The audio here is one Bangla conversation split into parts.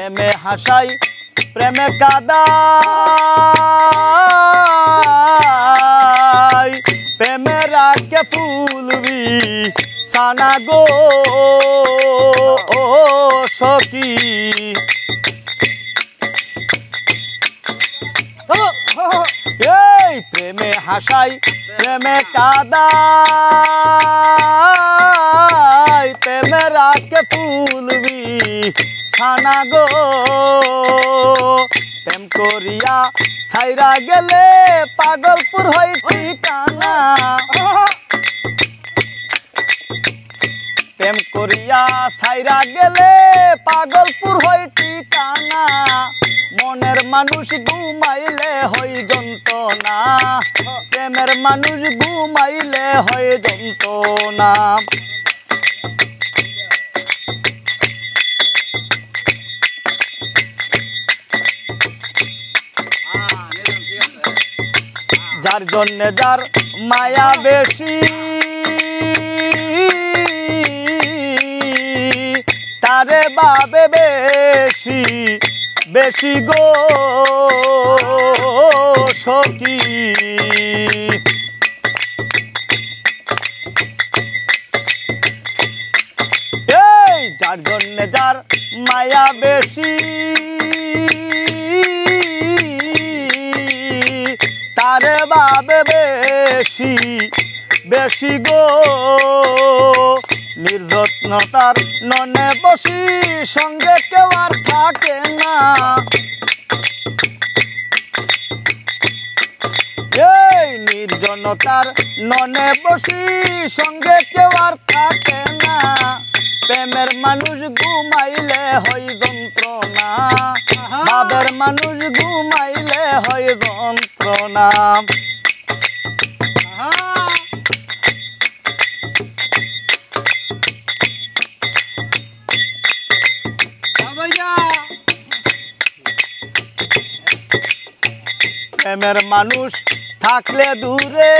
প্রেমে হাসাই প্রেমে কাদাই প্রেমে রাখে ফুলবি সানা গো ও সখী এই প্রেমে হাসাই প্রেমে কাদাই প্রেমে রাখে ফুলবি ছানা গো প্রেম করিয়া ছাইরা গেলে পাগলপুর হয় ঠিকানা প্রেম করিয়া ছাইরা গেলে পাগলপুর হয় ঠিকানা মনের মানুষ ঘুমাইলে হয় যন্ত্রণা প্রেমের মানুষ ঘুমাইলে হয় যন্ত্রণা যার জন্যে যার মায়া বেশি তারে বাবে বেশি বেশি গো সখী এই যার জন্যে যার মায়া বেশি তারে বাবে বেশি বেশি গো নির্যত্নতার ননে বসি সঙ্গে কেউ আর থাকে না এই নির্জনতার ননে বসি সঙ্গে কেউ আর থাকে না প্রেমের মানুষ ঘুমাইলে হয় যন্ত্রণা ভাবের মানুষ ঘুমাইলে হয় যন্ত্রণা প্রেমের মানুষ থাকলে দূরে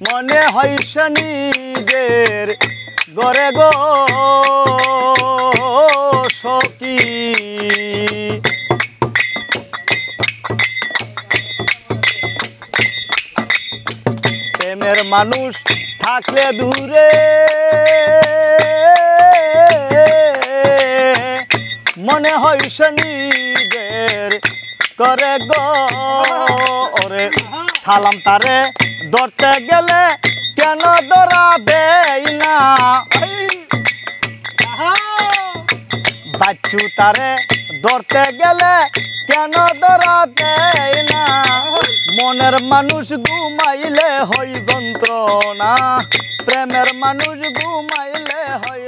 মনে হয় নিজের গরে গো সখী প্রেমের মানুষ থাকলে দূরে মনে হয় নিজের করে গো ওরে সালাম তারে ধরতে গেলে কেন ধরা দেই না বাচ্চু তারে ধরতে গেলে কেন ধরা দেই না মনের মানুষ ঘুমাইলে হয় যন্ত্রণা প্রেমের মানুষ ঘুমাইলে হয়